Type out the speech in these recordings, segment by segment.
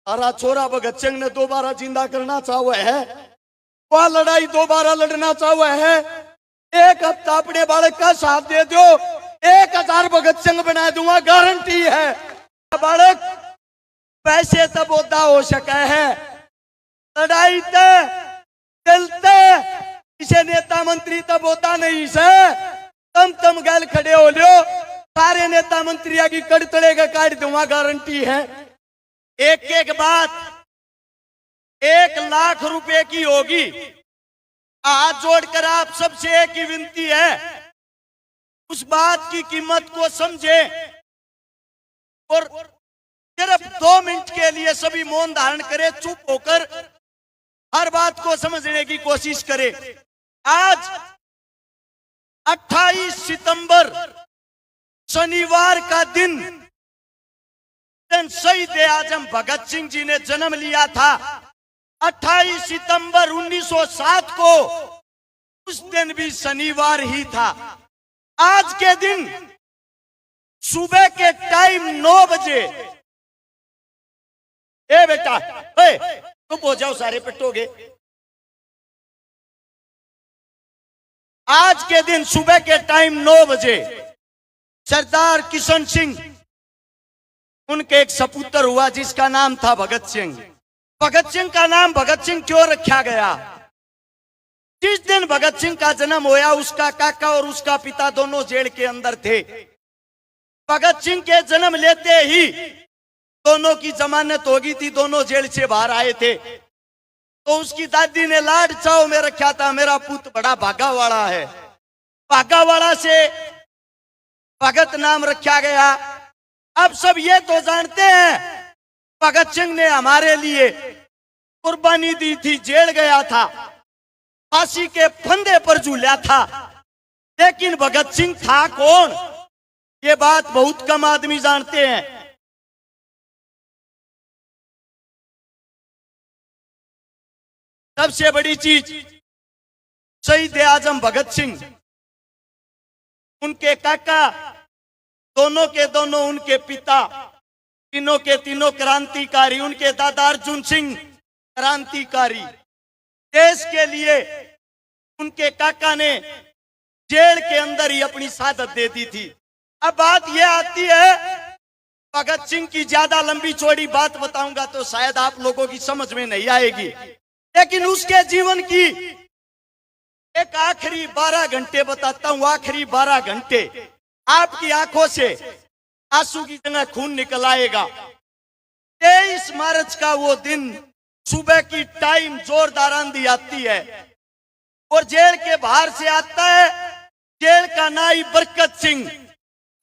तारा छोरा भगत सिंह ने दोबारा जिंदा करना चाहा है, वह लड़ाई दोबारा लड़ना चाहा है। एक हफ्ता अपने बालक का साथ दे दो, 1000 भगत सिंह बना दूंगा, गारंटी है। बालक पैसे तब होता हो सका है, लड़ाई चलते इसे नेता मंत्री तब होता नहीं से। तम गल खड़े हो लियो, सारे नेता मंत्री की कड़तड़े का काट दूंगा, गारंटी है। एक एक बात 1 लाख रुपए की होगी। हाथ जोड़कर आप सबसे एक ही विनती है, उस बात की कीमत को समझे और सिर्फ 2 मिनट के लिए सभी मौन धारण करे, चुप होकर हर बात को समझने की कोशिश करे। आज 28 सितंबर शनिवार का दिन शहीद आजम भगत सिंह जी ने जन्म लिया था। 28 सितंबर 1907 को, उस दिन भी शनिवार ही था। आज के दिन सुबह के टाइम 9 बजे, ए बेटा चुप हो जाओ, सारे पिटोगे। आज के दिन सुबह के टाइम 9 बजे सरदार किशन सिंह, उनके एक सपुत्र हुआ जिसका नाम था भगत सिंह। भगत सिंह का नाम भगत सिंह क्यों रखा गया? जिस दिन भगत सिंह का जन्म होया, उसका काका और उसका पिता दोनों जेल के अंदर थे। भगत सिंह के जन्म लेते ही दोनों की जमानत हो गई थी, दोनों जेल से बाहर आए थे। तो उसकी दादी ने लाड चाव में रखा था, मेरा पुत्र बड़ा भागा वाला है, भागा वाला से भगत नाम रखा गया। अब सब ये तो जानते हैं भगत सिंह ने हमारे लिए कुर्बानी दी थी, जेल गया था, फांसी के फंदे पर झूला था। लेकिन भगत सिंह था कौन, ये बात बहुत कम आदमी जानते हैं। सबसे बड़ी चीज शहीद आजम भगत सिंह, उनके काका, दोनों के दोनों उनके पिता, तीनों के तीनों क्रांतिकारी। उनके दादा अर्जुन सिंह क्रांतिकारी, देश के लिए उनके काका ने जेल के अंदर ही अपनी शहादत दे दी थी। अब बात यह आती है, भगत सिंह की ज्यादा लंबी चौड़ी बात बताऊंगा तो शायद आप लोगों की समझ में नहीं आएगी, लेकिन उसके जीवन की एक आखिरी 12 घंटे बताता हूं। आखिरी 12 घंटे आपकी आंखों से आंसू की जगह खून निकल आएगा। 23 मार्च का वो दिन, सुबह की टाइम जोरदार आंधी आती है और जेल के बाहर से आता है जेल का नाई बरकत सिंह।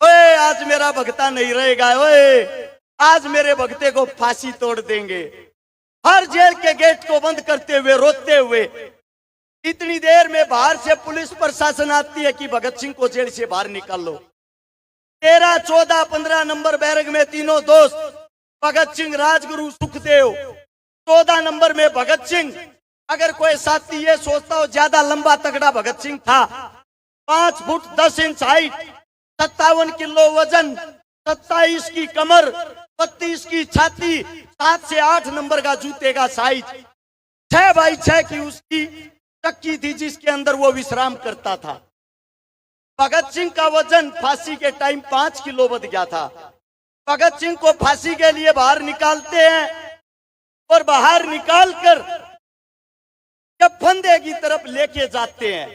ओए आज मेरा भगता नहीं रहेगा, ओए आज मेरे भगते को फांसी तोड़ देंगे। हर जेल के गेट को बंद करते हुए रोते हुए इतनी देर में बाहर से पुलिस प्रशासन आती है कि भगत सिंह को जेल से बाहर निकाल लो। 13, 14, 15 नंबर बैरक में तीनों दोस्त भगत सिंह, राजगुरु, सुखदेव। 14 नंबर में भगत सिंह। अगर कोई साथी ये सोचता हो ज्यादा लंबा तगड़ा भगत सिंह था, 5 फुट 10 इंच हाइट, 57 किलो वजन, 27 की कमर, 32 की छाती, 7 से 8 नंबर का जूते का साइज, 6x6 की उसकी चक्की थी जिसके अंदर वो विश्राम करता था। भगत सिंह का वजन फांसी के टाइम 5 किलो बढ़ गया था। भगत सिंह को फांसी के लिए बाहर निकालते हैं और बाहर निकालकर जब फंदे की तरफ लेके जाते हैं,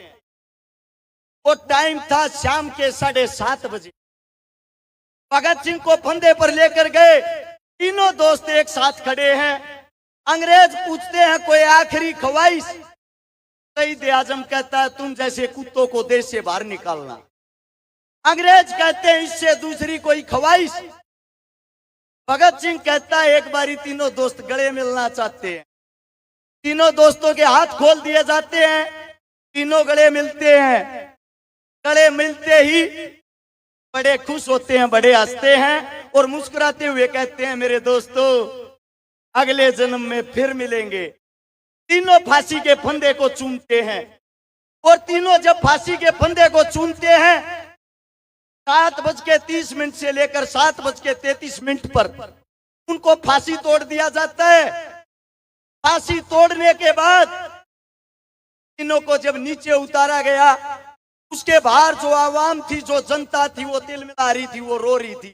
वो टाइम था शाम के 7:30 बजे। भगत सिंह को फंदे पर लेकर गए, तीनों दोस्त एक साथ खड़े हैं। अंग्रेज पूछते हैं कोई आखिरी ख्वाहिश? शहीद आजम कहता है तुम जैसे कुत्तों को देश से बाहर निकालना। अंग्रेज कहते हैं इससे दूसरी कोई ख्वाहिश? भगत सिंह कहता है एक बारी तीनों दोस्त गले मिलना चाहते हैं। तीनों दोस्तों के हाथ खोल दिए जाते हैं, तीनों गले मिलते हैं। गले मिलते ही बड़े खुश होते हैं, बड़े हंसते हैं और मुस्कुराते हुए कहते हैं मेरे दोस्तों अगले जन्म में फिर मिलेंगे। तीनों फांसी के फंदे को चूमते हैं और तीनों जब फांसी के फंदे को चूमते हैं 7:30 से लेकर 7:33 पर उनको फांसी तोड़ दिया जाता है। फांसी तोड़ने के बाद तीनों को जब नीचे उतारा गया, उसके बाहर जो आवाम थी, जो जनता थी, वो तिल मिला रही थी, वो रो रही थी।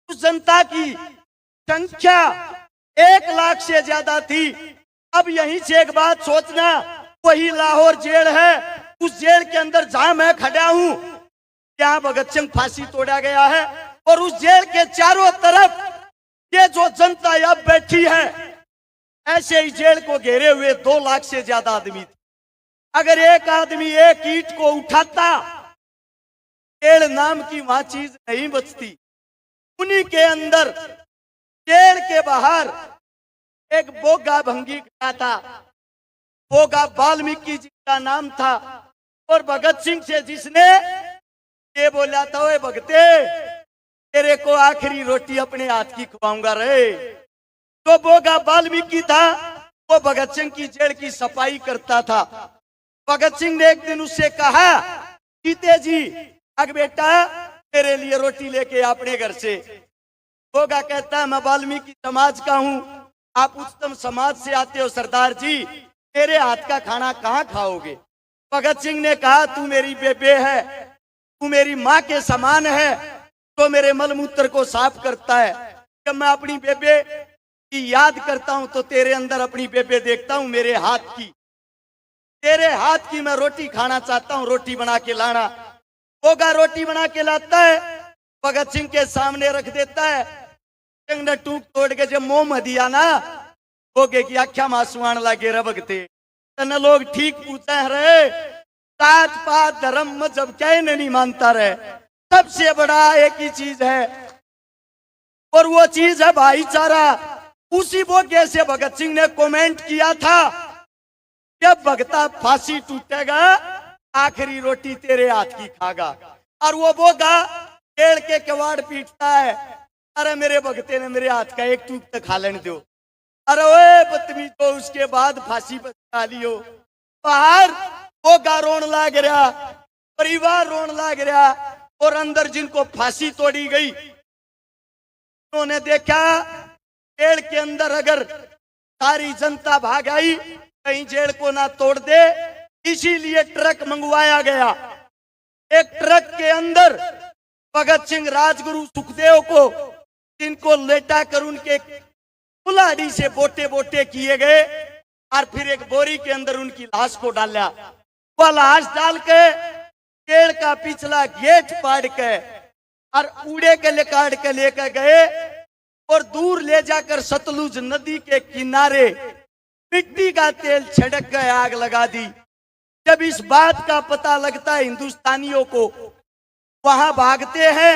उस जनता की संख्या 1 लाख से ज्यादा थी। अब यहीं से एक बात सोचना, वही लाहौर जेल है, उस जेल के अंदर जहां मैं खड़ा हूं, यहाँ भगत सिंह फांसी तोड़ा गया है, और उस जेल के चारों तरफ ये जो जनता अब बैठी है, ऐसे ही जेल को घेरे हुए 2 लाख से ज्यादा आदमी थे। अगर एक आदमी एक ईंट को उठाता, जेल नाम की वहां चीज नहीं बचती। उन्हीं के अंदर जेल के बाहर एक बोगा भंगी खड़ा था। बोगा वाल्मीकि जी का नाम था, और भगत सिंह से जिसने ये बोला था, ओए भगते, तेरे को आखिरी रोटी अपने हाथ की खवाऊंगा रे। तो बोगा वाल्मीकि था, वो भगत सिंह की जेल की सफाई करता था। भगत सिंह ने एक दिन उससे कहा, सीते जी, अग बेटा, तेरे लिए रोटी लेके अपने घर से। बोगा कहता है, मैं वाल्मीकि समाज का हूं, आप उच्चतम समाज से आते हो सरदार जी, मेरे हाथ का खाना कहाँ खाओगे। भगत सिंह ने कहा, तू मेरी बेबे है, तू मेरी माँ के समान है, तो मेरे मलमूत्र को साफ करता है। जब मैं अपनी बेबे की याद करता हूं, तो तेरे अंदर अपनी बेबे देखता हूं, मेरे हाथ की, तेरे हाथ की मैं रोटी खाना चाहता हूं, रोटी बना के लाना। बोगा रोटी बना के लाता है, भगत सिंह के सामने रख देता है। सिंह ने टूक तोड़ के जब मुंह में दिया ना, बोगे की आख्या मासुआन लागे रे भगते। तने लोग ठीक पूछे रे, जात पात धर्म मजहब क्या नहीं मानता रहे, सबसे बड़ा एक ही चीज है, और वो चीज है भाईचारा। उसी बोगे से भगत सिंह ने कमेंट किया था, जब भगता फांसी टूटेगा, आखिरी रोटी तेरे हाथ की खागा। और वो बोगा पेड़ के कवाड़ पीटता है, अरे मेरे भगते ने मेरे हाथ का एक टूक तक खा लेने दो। अरे ओए बदतमीज, तो उसके बाद फांसी पर खा लियो। बाहर बोगा रोन लाग रहा, परिवार रोन लाग रहा, और अंदर जिनको फांसी तोड़ी गई, उन्होंने देखा पेड़ के अंदर अगर सारी जनता भाग आई, कहीं जेल को ना तोड़ दे, इसीलिए ट्रक मंगवाया गया। एक ट्रक के अंदर भगत सिंह, राजगुरु, सुखदेव को, जिनको लेटा कर उनके कुल्हाड़ी से बोटे बोटे किए गए, और फिर एक बोरी के अंदर उनकी लाश को डाला। वह लाश डाल के पेड़ का पिछला गेट फाड़ के और उड़े के लेकाड़ के लेकर गए, और दूर ले जाकर सतलुज नदी के किनारे मिट्टी का तेल छिड़क कर आग लगा दी। जब इस बात का पता लगता है हिंदुस्तानियों को, वहां भागते हैं,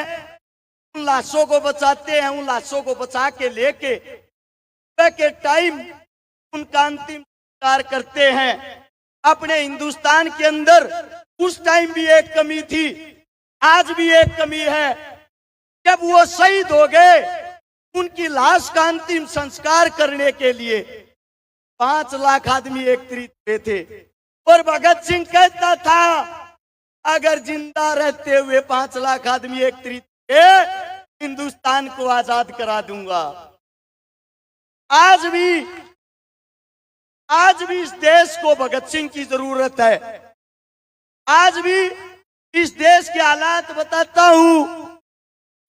उन लाशों को बचाते हैं, उन लाशों को बचा के लेके के टाइम उनका अंतिम संस्कार करते हैं। अपने हिंदुस्तान के अंदर उस टाइम भी एक कमी थी, आज भी एक कमी है। जब वो शहीद हो गए, उनकी लाश का अंतिम संस्कार करने के लिए 5 लाख आदमी एकत्रित हुए थे, और भगत सिंह कहता था, अगर जिंदा रहते हुए 5 लाख आदमी एकत्रित हुए, हिंदुस्तान को आजाद करा दूंगा। आज भी इस देश को भगत सिंह की जरूरत है। आज भी इस देश के हालात बताता हूं,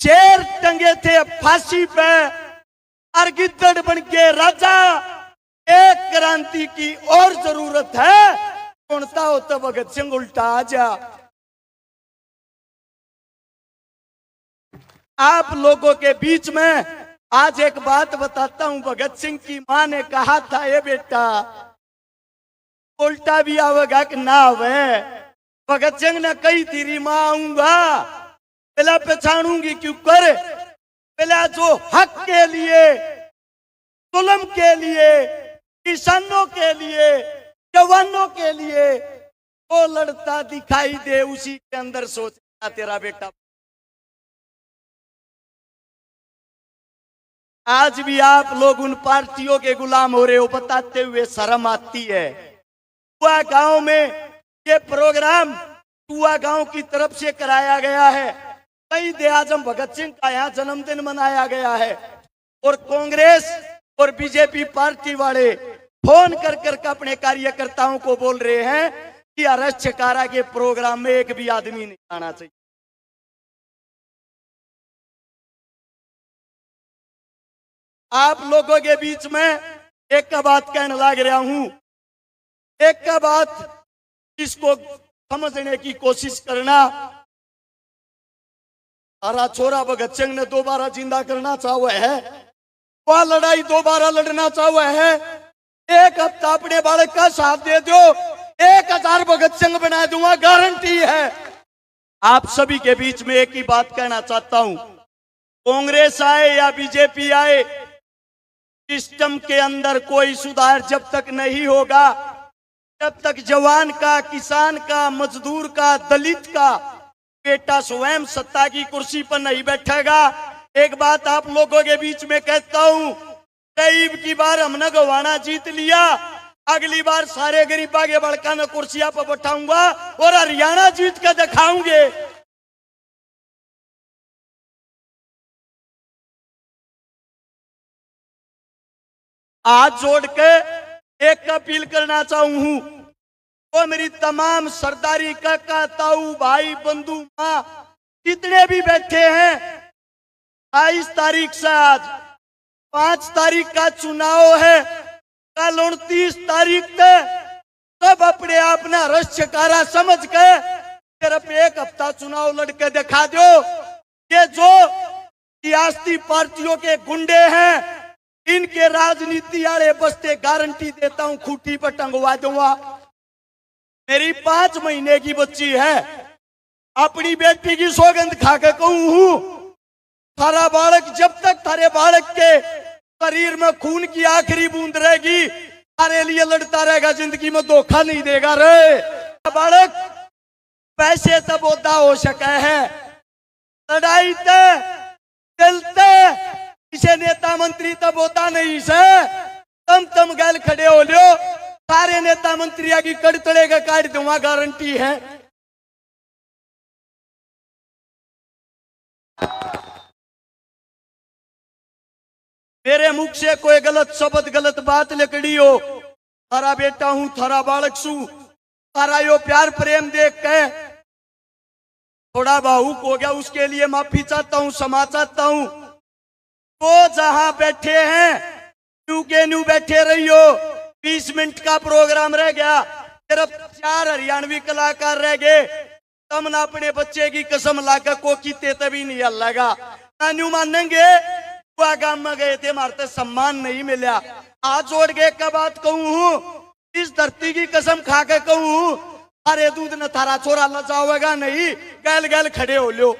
शेर टंगे थे फांसी पे, और गिद्दड़ बन के राजा। एक क्रांति की और जरूरत है, कौनता हो तो भगत सिंह उल्टा आ जा। आप लोगों के बीच में आज एक बात बताता हूं। भगत सिंह की मां ने कहा था, ये बेटा उल्टा भी आवेगा कि ना आवे। भगत सिंह ने कही तेरी मां आऊंगा, पहला पहचानूंगी क्यों कर, पहला जो हक के लिए, जुल्म के लिए, किसानों के लिए, जवानों के लिए वो लड़ता दिखाई दे, उसी के अंदर सोचता तेरा बेटा। आज भी आप लोग उन पार्टियों के गुलाम हो रहे हो, बताते हुए शर्म आती है। टुआ गांव में ये प्रोग्राम टुआ गांव की तरफ से कराया गया है। शहीद आजम भगत सिंह का यहाँ जन्मदिन मनाया गया है। और कांग्रेस और बीजेपी पार्टी वाले फोन कर कर अपने कार्यकर्ताओं को बोल रहे हैं कि अरेस्ट छकारा के प्रोग्राम में एक भी आदमी नहीं आना चाहिए। आप लोगों के बीच में एक का बात कहने लग रहा हूं, एक का बात इसको समझने की कोशिश करना। हरा छोरा भगत सिंह ने दोबारा जिंदा करना चाहा है, वह लड़ाई दोबारा लड़ना चाहा है। एक हफ्ता अपने बालक का साथ दे दो, 1000 भगत सिंह बना दूंगा, गारंटी है। आप सभी के बीच में एक ही बात कहना चाहता हूं, कांग्रेस आए या बीजेपी आए, सिस्टम के अंदर कोई सुधार जब तक नहीं होगा, जब तक जवान का, किसान का, मजदूर का, दलित का बेटा स्वयं सत्ता की कुर्सी पर नहीं बैठेगा। एक बात आप लोगों के बीच में कहता हूं, कई की बार हमने गवाना जीत लिया, अगली बार सारे गरीबा के बड़का में कुर्सियां पर बैठाऊंगा और हरियाणा जीत कर दिखाऊंगे। हाथ जोड़ के एक अपील करना चाहूं, तो मेरी तमाम सरदारी काका, ताऊ, भाई, बंधु, मां जितने भी बैठे हैं, 22 तारीख से आज 5 तारीख का चुनाव है, कल 29 तारीख तक सब अपने आप ना रस छकारा समझ के सिर्फ एक हफ्ता चुनाव लड़के दिखा दो। ये जो सियासी पार्टियों के गुंडे हैं, इनके राजनीति वाले बस्ते, गारंटी देता हूं खूंटी पर टंगवा दूंगा। मेरी 5 महीने की बच्ची है, अपनी बेटी की सौगंध खाकर कहूं हूं, थारा बालक जब तक थारे बालक के शरीर में खून की आखिरी बूंद रहेगी, थारे लिए लड़ता रहेगा, जिंदगी में धोखा नहीं देगा रे। बालक पैसे तब ओदा हो सके है, लड़ाई चलते इसे नेता मंत्री तब होता नहीं से, तम गैल खड़े हो लियो, सारे नेता मंत्री की कड़तड़े का काट दूंगा, गारंटी है। मेरे मुख से कोई गलत शब्द, गलत बात निकली हो, थारा बेटा हूं, थारा बालक सू, थारा यो प्यार प्रेम देख के थोड़ा भावुक हो गया, उसके लिए माफी चाहता हूं, क्षमा चाहता हूं। तो जहां बैठे हैं न्यू के न्यू बैठे रहियो, 20 मिनट का प्रोग्राम रह गया, सिर्फ 4 हरियाणवी कलाकार रह गए। तम ना अपने बच्चे की कसम लाकर कोकीते तभी नहीं लगा ना न्यू मानेंगे, गांव में गए थे, मारते सम्मान नहीं मिला। हाथ जोड़ के एक बात कहूं, इस धरती की कसम खा के कहूं, अरे दूध न थारा छोरा ल जाओगा नहीं, गैल गैल खड़े हो लो।